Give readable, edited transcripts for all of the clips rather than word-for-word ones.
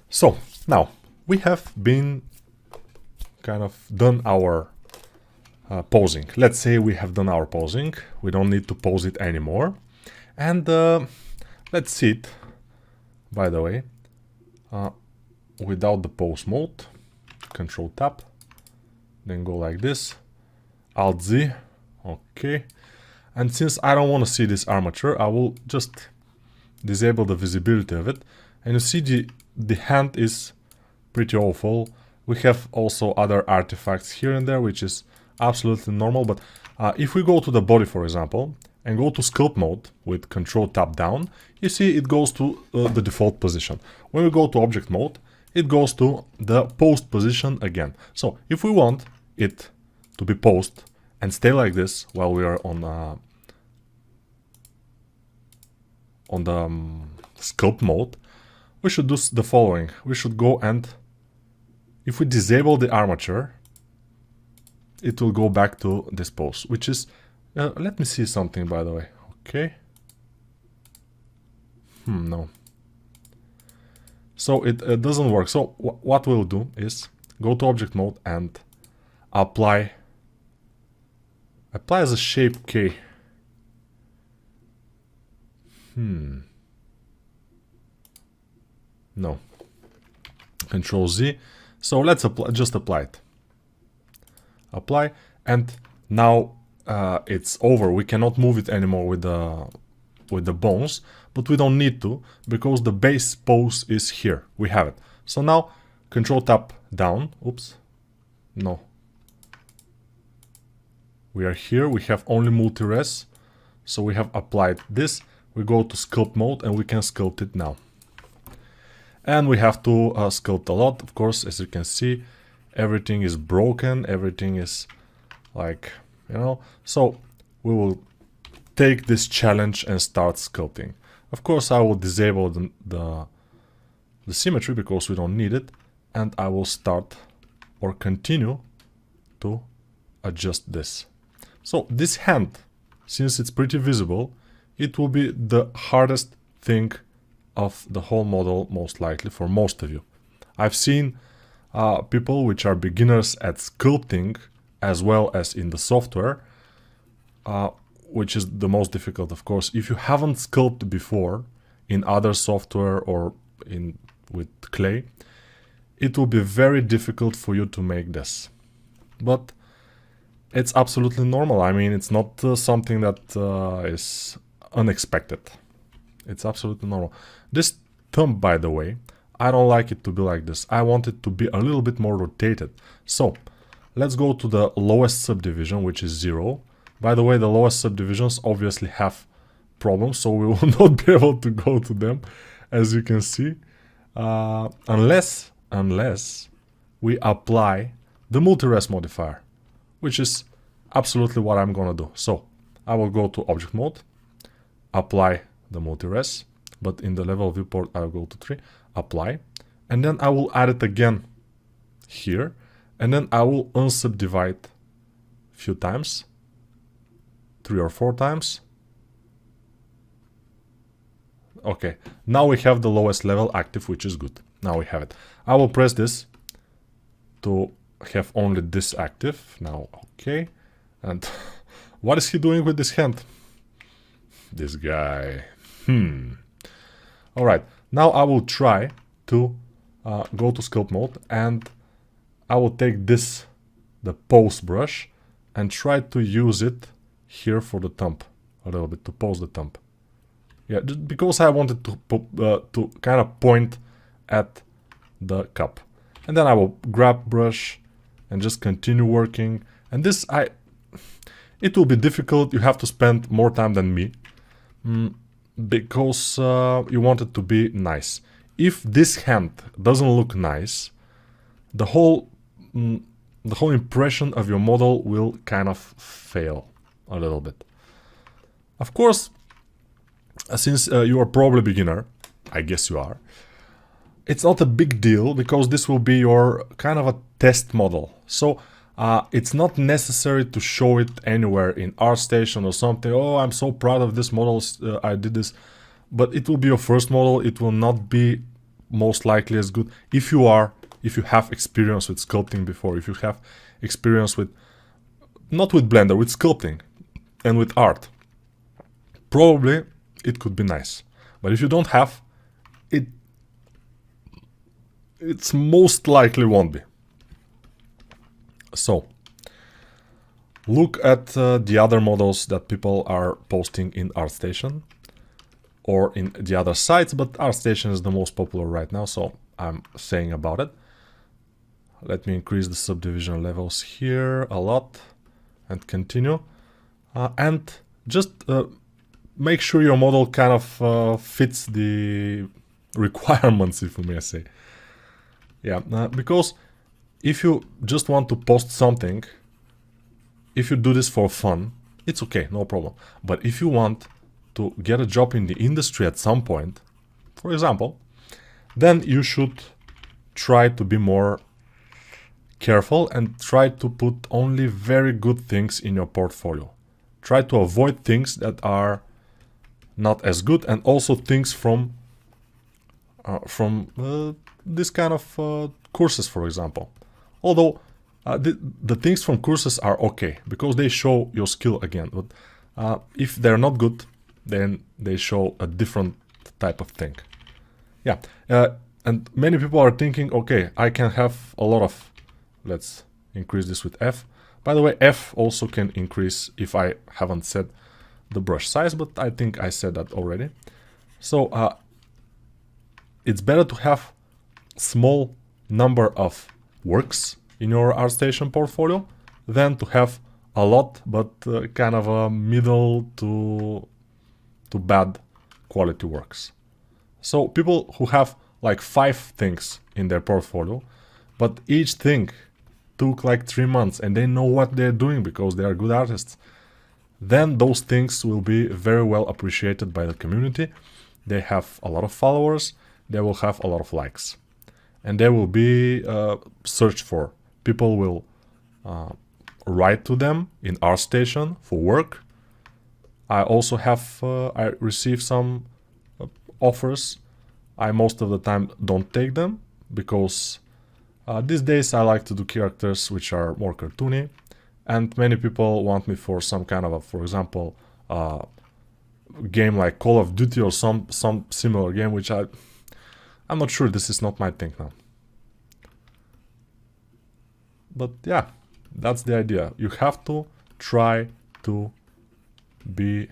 So now we have been kind of done our posing. Let's say we have done our posing. We don't need to pose it anymore. And let's see it, by the way, without the pose mode. Control Tab, then go like this, Alt Z, okay. And since I don't want to see this armature, I will just disable the visibility of it. And you see the hand is pretty awful. We have also other artifacts here and there, which is absolutely normal. But if we go to the body, for example, and go to sculpt mode with Control Tab down, you see it goes to the default position. When we go to object mode, it goes to the post position again. So if we want it to be posed and stay like this while we are on the sculpt mode, we should do the following. We should go and, if we disable the armature, it will go back to this pose, which is, let me see something, by the way. Okay. No. So it doesn't work. So what we'll do is go to object mode and apply as a shape K. No. Control Z. So let's just apply it. Apply, and now it's over. We cannot move it anymore with the bones, but we don't need to because the base pose is here. We have it. So now Control Tab down. Oops. No. We are here. We have only multi-res. So we have applied this. We go to sculpt mode and we can sculpt it now. And we have to sculpt a lot. Of course, as you can see, everything is broken. Everything is like, you know. So we will take this challenge and start sculpting. Of course, I will disable the symmetry because we don't need it. And I will start or continue to adjust this. So this hand, since it's pretty visible, it will be the hardest thing of the whole model, most likely, for most of you. I've seen people which are beginners at sculpting as well as in the software, which is the most difficult, of course. If you haven't sculpted before in other software or with clay, it will be very difficult for you to make this. But it's absolutely normal. I mean, it's not something that is unexpected. It's absolutely normal. This thumb, by the way, I don't like it to be like this. I want it to be a little bit more rotated. So let's go to the lowest subdivision, which is 0. By the way, the lowest subdivisions obviously have problems, so we will not be able to go to them, as you can see, unless we apply the multi-res modifier, which is absolutely what I'm gonna do. So I will go to object mode, apply the multi-res, but in the level viewport I'll go to 3, apply, and then I will add it again here, and then I will unsubdivide a few times, 3 or 4 times. Okay, now we have the lowest level active, which is good. Now we have it. I will press this to have only this active. Now, okay. And what is he doing with this hand? This guy. Alright, now I will try to go to sculpt mode, and I will take this, the pose brush, and try to use it here for the thumb a little bit, to pose the thumb. Yeah, just because I wanted to kind of point at the cup. And then I will grab brush and just continue working. And this, it will be difficult. You have to spend more time than me, because you want it to be nice. If this hand doesn't look nice, the whole impression of your model will kind of fail a little bit. Of course, since you are probably a beginner, I guess you are, it's not a big deal because this will be your kind of a test model. So it's not necessary to show it anywhere in ArtStation or something. Oh, I'm so proud of this model, I did this. But it will be your first model. It will not be most likely as good. If you have experience with sculpting before, if you have experience with, not with Blender, with sculpting and with art, probably it could be nice. But if you don't have it, it's most likely won't be. So look at the other models that people are posting in ArtStation or in the other sites, but ArtStation is the most popular right now, so I'm saying about it. Let me increase the subdivision levels here a lot and continue. And just make sure your model kind of fits the requirements, if you may say. Yeah, because if you just want to post something, if you do this for fun, it's okay, no problem. But if you want to get a job in the industry at some point, for example, then you should try to be more careful and try to put only very good things in your portfolio. Try to avoid things that are not as good, and also things from this kind of courses, for example. Although the things from courses are okay because they show your skill again, but if they're not good, then they show a different type of thing. Yeah, and many people are thinking, okay, I can have a lot of, let's increase this with F. By the way, F also can increase if I haven't said the brush size, but I think I said that already. So it's better to have small number of works in your ArtStation portfolio than to have a lot, but kind of a middle to bad quality works. So people who have like 5 things in their portfolio, but each thing took like 3 months and they know what they're doing because they are good artists, then those things will be very well appreciated by the community. They have a lot of followers, they will have a lot of likes, and they will be searched for. People will write to them in ArtStation for work. I also have, I receive some offers. I most of the time don't take them because these days I like to do characters which are more cartoony, and many people want me for some kind of a, for example, game like Call of Duty or some similar game, which I'm not sure, this is not my thing now. But yeah, that's the idea. You have to try to be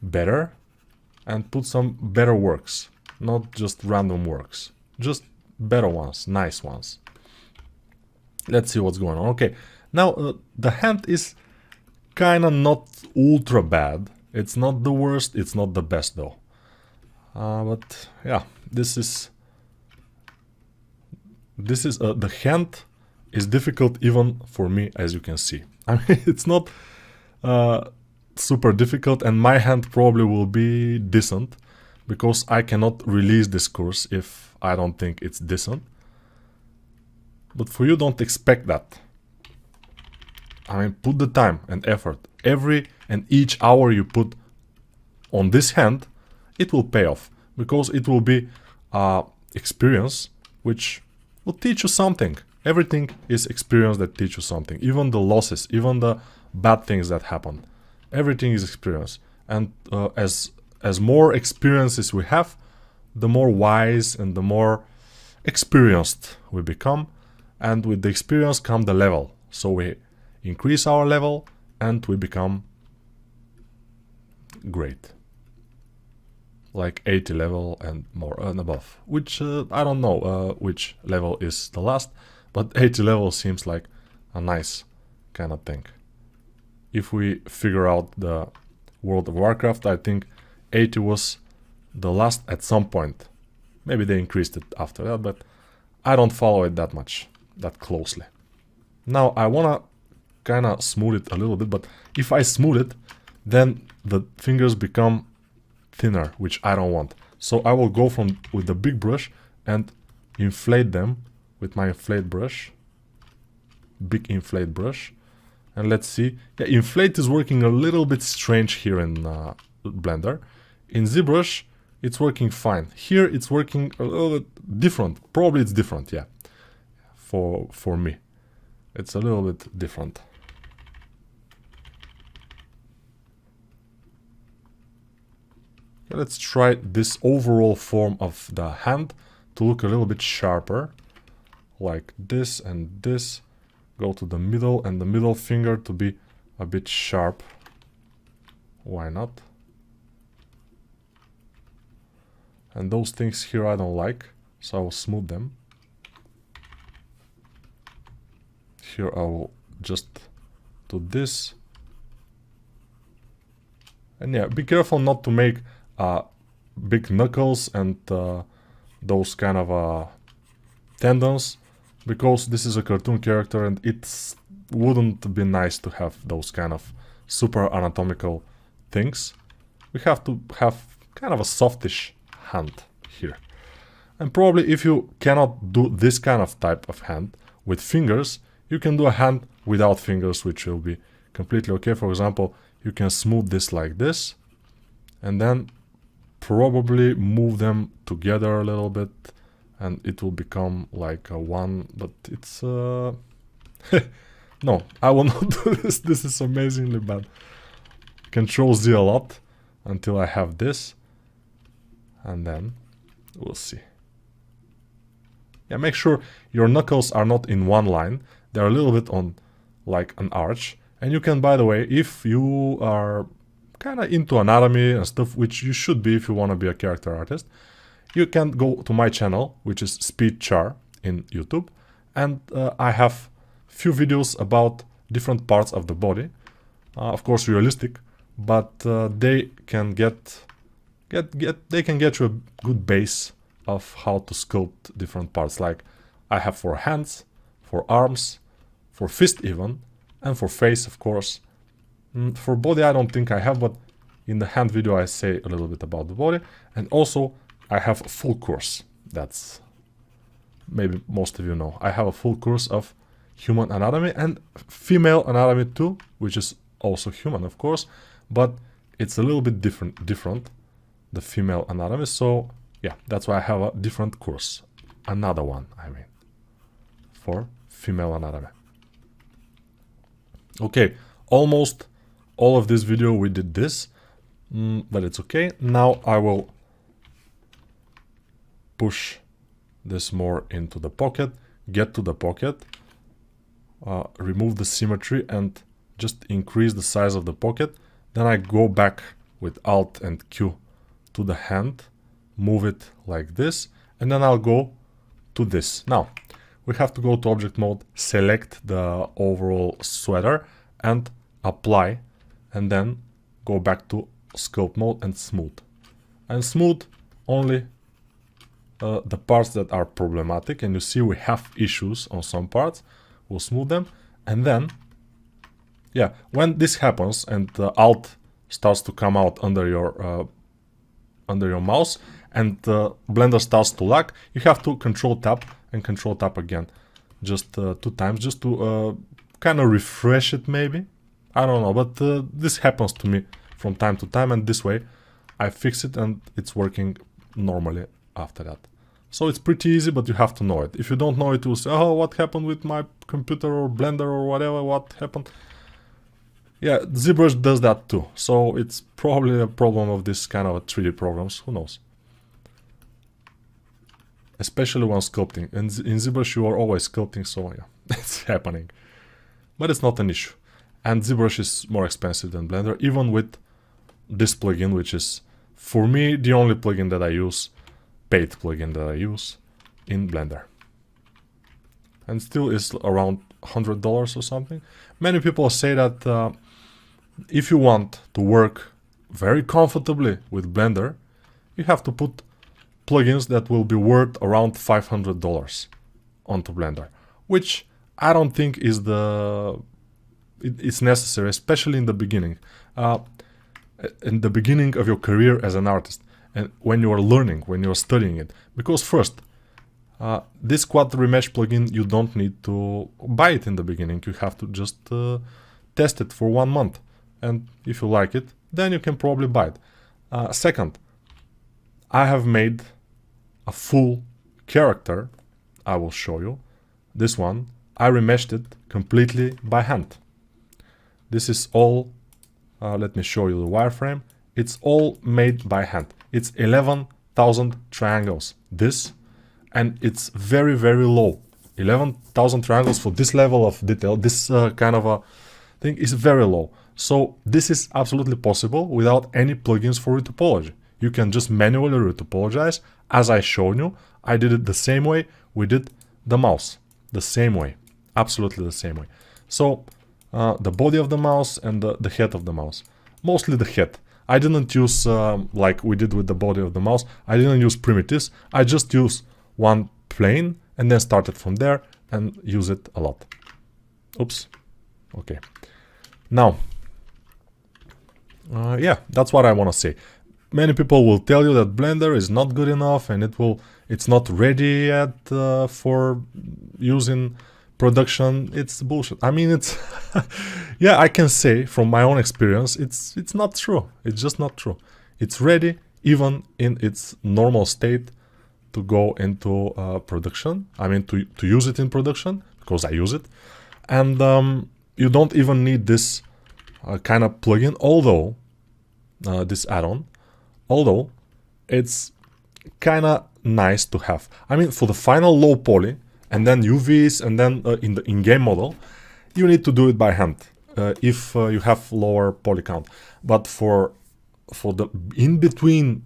better and put some better works, not just random works, just better ones, nice ones. Let's see what's going on. Okay, now the hand is kind of not ultra bad. It's not the worst, it's not the best though. But yeah, this is the hand is difficult even for me, as you can see. I mean, it's not super difficult, and my hand probably will be decent because I cannot release this course if I don't think it's decent. But for you, don't expect that. I mean, put the time and effort. Every and each hour you put on this hand, it will pay off because it will be experience which will teach you something. Everything is experience that teach you something. Even the losses, even the bad things that happen. Everything is experience. And as more experiences we have, the more wise and the more experienced we become. And with the experience come the level. So we increase our level and we become great. Like 80 level and more and above. Which I don't know which level is the last. But 80 level seems like a nice kind of thing. If we figure out the World of Warcraft, I think 80 was the last at some point. Maybe they increased it after that, but I don't follow it that much, that closely. Now I wanna kind of smooth it a little bit, but if I smooth it, then the fingers become thinner, which I don't want. So I will go with the big brush and inflate them with my inflate brush, big inflate brush, and let's see. Yeah, inflate is working a little bit strange here in Blender. In ZBrush, it's working fine. Here it's working a little bit different. Probably it's different, yeah. For me, it's a little bit different. Let's try this overall form of the hand to look a little bit sharper, like this and this. Go to the middle and the middle finger to be a bit sharp. Why not? And those things here I don't like, so I will smooth them. Here I will just do this. And yeah, be careful not to make big knuckles and those kind of tendons, because this is a cartoon character and it wouldn't be nice to have those kind of super anatomical things. We have to have kind of a softish hand here. And probably if you cannot do this kind of type of hand with fingers, you can do a hand without fingers, which will be completely okay. For example, you can smooth this like this and then probably move them together a little bit and it will become like a one, but it's no, I will not do this. This is amazingly bad. Control Z a lot until I have this, and then we'll see. Yeah, make sure your knuckles are not in one line. They're a little bit on like an arch. And you can, by the way, if you are kind of into anatomy and stuff, which you should be if you want to be a character artist, you can go to my channel, which is SpeedChar in YouTube, and I have few videos about different parts of the body, of course realistic, but they can get you a good base of how to sculpt different parts. Like I have for hands, for arms, for fist even, and for face, of course. For body I don't think I have, but in the hand video I say a little bit about the body. And also I have a full course. That's maybe most of you know. I have a full course of human anatomy and female anatomy too, which is also human, of course, but it's a little bit different, the female anatomy. So yeah, that's why I have a different course, another one, I mean, for female anatomy. Okay, almost all of this video we did this, but it's okay. Now I will push this more into the pocket, get to the pocket, remove the symmetry and just increase the size of the pocket. Then I go back with Alt and Q to the hand, move it like this, and then I'll go to this. Now we have to go to object mode, select the overall sweater and apply, and then go back to sculpt mode and smooth. And smooth only the parts that are problematic, and you see we have issues on some parts. We'll smooth them, and then yeah, when this happens and the Alt starts to come out under your mouse and the Blender starts to lag, you have to Control Tab and Control Tab again, just 2 times, just to kind of refresh it maybe. I don't know, but this happens to me from time to time, and this way I fix it and it's working normally after that. So it's pretty easy, but you have to know it. If you don't know it, you'll say, oh, what happened with my computer or Blender or whatever, what happened? Yeah, ZBrush does that too. So it's probably a problem of this kind of 3D programs, who knows? Especially when sculpting. And in ZBrush you are always sculpting, so yeah, it's happening. But it's not an issue. And ZBrush is more expensive than Blender, even with this plugin, which is, for me, the only plugin that I use, paid plugin that I use in Blender. And still is around $100 or something. Many people say that if you want to work very comfortably with Blender, you have to put plugins that will be worth around $500 onto Blender, which I don't think is it's necessary, especially in the beginning. In the beginning of your career as an artist, and when you are learning, when you are studying it. Because first, this quad remesh plugin, you don't need to buy it in the beginning. You have to just test it for 1 month. And if you like it, then you can probably buy it. Second, I have made a full character. I will show you. This one, I remeshed it completely by hand. This is all, let me show you the wireframe. It's all made by hand. It's 11,000 triangles. This, and it's very, very low. 11,000 triangles for this level of detail, this kind of a thing is very low. So this is absolutely possible without any plugins for retopology. You can just manually retopologize. As I showed you, I did it the same way we did the mouse. The same way. Absolutely the same way. So the body of the mouse and the head of the mouse. Mostly the head. I didn't use, like we did with the body of the mouse, I didn't use primitives. I just used one plane and then started from there and use it a lot. Oops. Okay. Now, yeah, that's what I want to say. Many people will tell you that Blender is not good enough and it's not ready yet for using production. It's bullshit. I mean, it's yeah, I can say from my own experience, it's not true. It's just not true. It's ready even in its normal state to go into production. I mean, to use it in production, because I use it. And you don't even need this kind of plugin, although this add-on, although it's kind of nice to have. I mean, for the final low poly and then UVs and then in the in-game model, you need to do it by hand if you have lower poly count. But for the in-between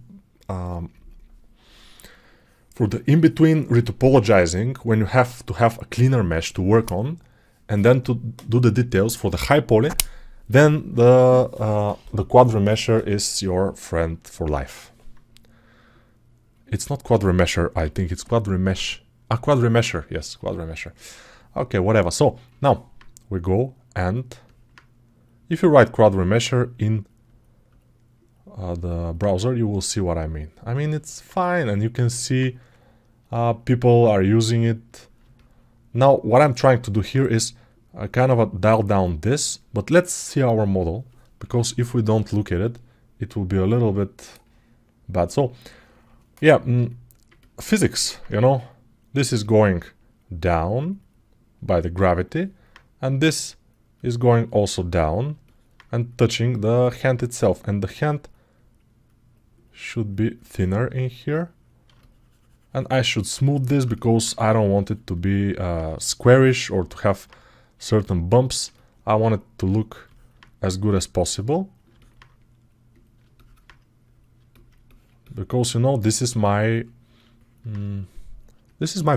retopologizing, when you have to have a cleaner mesh to work on and then to do the details for the high poly, then the quad remesher is your friend for life. It's not quad remesher, I think it's quad remesh. Quad remesher, yes, quad remesher. Okay, whatever. So now we go, and if you write quad remesher in the browser, you will see what I mean. I mean, it's fine, and you can see people are using it. Now, what I'm trying to do here is kind of dial down this, but let's see our model, because if we don't look at it, it will be a little bit bad. So, yeah, physics, you know, this is going down by the gravity, and this is going also down and touching the hand itself, and the hand should be thinner in here. And I should smooth this because I don't want it to be squarish or to have certain bumps. I want it to look as good as possible. Because, you know, this is my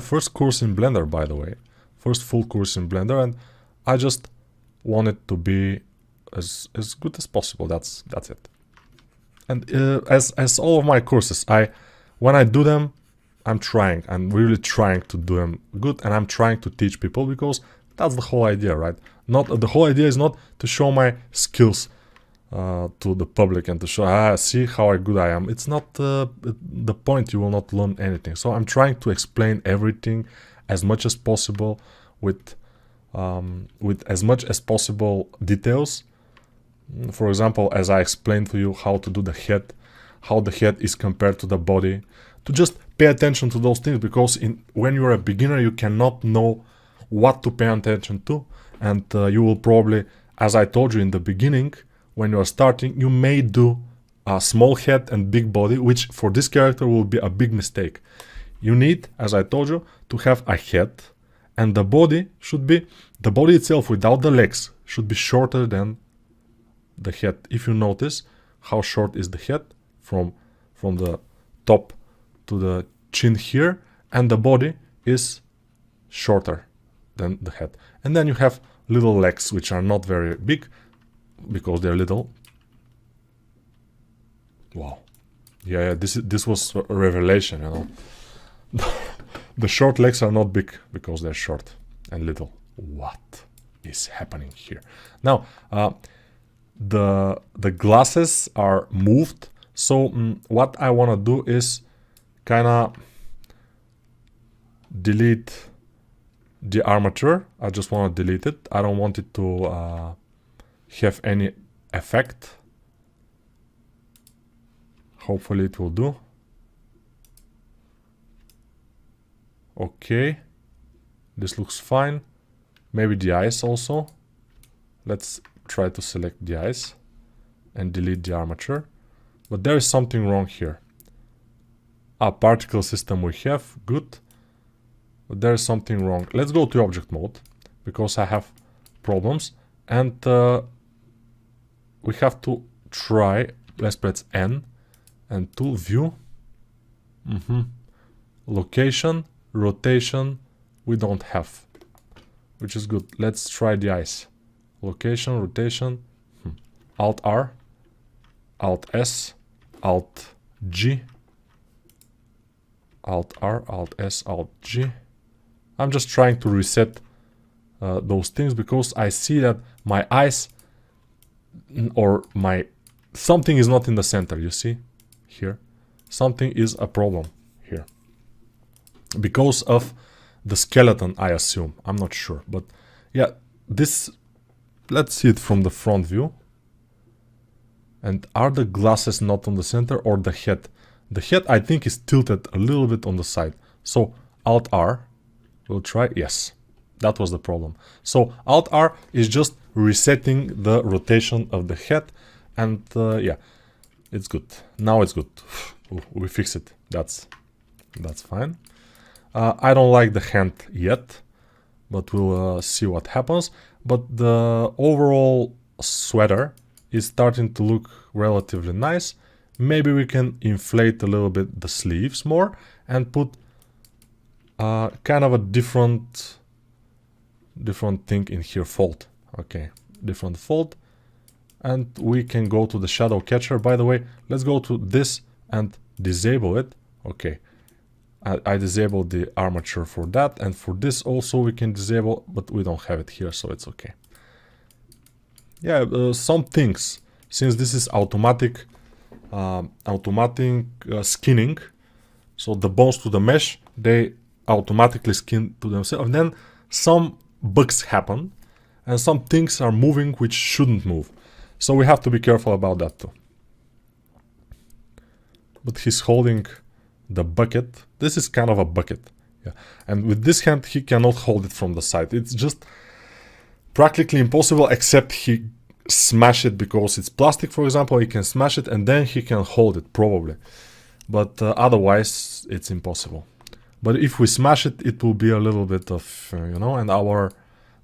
first course in Blender, by the way. First full course in Blender, and I just want it to be as good as possible. That's it. And as all of my courses, when I do them, I'm really trying to do them good, and I'm trying to teach people, because that's the whole idea, right? The whole idea is not to show my skills to the public and to show, see how good I am. It's not the point. You will not learn anything. So I'm trying to explain everything as much as possible with as much as possible details. For example, as I explained to you how to do the head, how the head is compared to the body, to just pay attention to those things, because when you're a beginner, you cannot know what to pay attention to, and you will probably, as I told you in the beginning, when you are starting, you may do a small head and big body, which for this character will be a big mistake. You need, as I told you, to have a head, and the body itself without the legs should be shorter than the head. If you notice how short is the head from the top to the chin here, and the body is shorter than the head. And then you have little legs, which are not very big because they're little. Wow. Yeah, this was a revelation, you know. The short legs are not big because they're short and little. What is happening here? Now, the glasses are moved. So what I want to do is kind of delete the armature. I just want to delete it. I don't want it to have any effect. Hopefully it will do. Okay, this looks fine. Maybe the eyes also. Let's try to select the eyes and delete the armature. But there is something wrong here. Particle system we have, good. But there is something wrong. Let's go to object mode, because I have problems. And we have to try, let's press N and tool view. Location, rotation, we don't have, which is good. Let's try the eyes. Location, rotation, Alt R, Alt S, Alt G, Alt R, Alt S, Alt G. I'm just trying to reset those things, because I see that my eyes or my something is not in the center. You see here, something is a problem here because of the skeleton, I assume. I'm not sure, but yeah, this, let's see it from the front view. And are the glasses not on the center, or the head? The head, I think, is tilted a little bit on the side. So Alt R, we'll try. Yes, that was the problem. So Alt R is just resetting the rotation of the head, and yeah, it's good. Now it's good. We fix it. That's fine. I don't like the hand yet, but we'll see what happens. But the overall sweater is starting to look relatively nice. Maybe we can inflate a little bit the sleeves more and put kind of a different thing in here, fold. Okay, different fold. And we can go to the shadow catcher. By the way, let's go to this and disable it. Okay, I disabled the armature for that, and for this also we can disable, but we don't have it here, so it's okay. Yeah, some things, since this is automatic skinning, so the bones to the mesh, they automatically skin to themselves, and then some bugs happen and some things are moving which shouldn't move, so we have to be careful about that too. But he's holding the bucket. This is kind of a bucket, yeah, and with this hand he cannot hold it from the side. It's just practically impossible, except he smash it, because it's plastic, for example. He can smash it and then he can hold it probably, but otherwise it's impossible. But if we smash it, it will be a little bit of you know, and our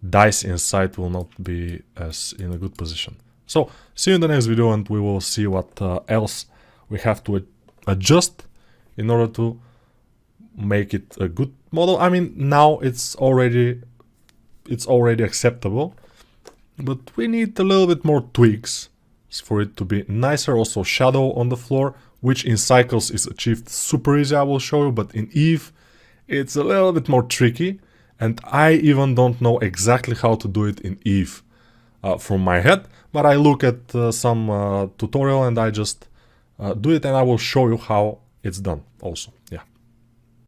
dice inside will not be as in a good position. So see you in the next video, and we will see what else we have to adjust in order to make it a good model. I mean, now it's already acceptable, but we need a little bit more tweaks for it to be nicer. Also shadow on the floor, which in Cycles is achieved super easy, I will show you, but in Eve it's a little bit more tricky, and I even don't know exactly how to do it in Eve from my head, but I look at some tutorial and I just do it, and I will show you how it's done also. Yeah.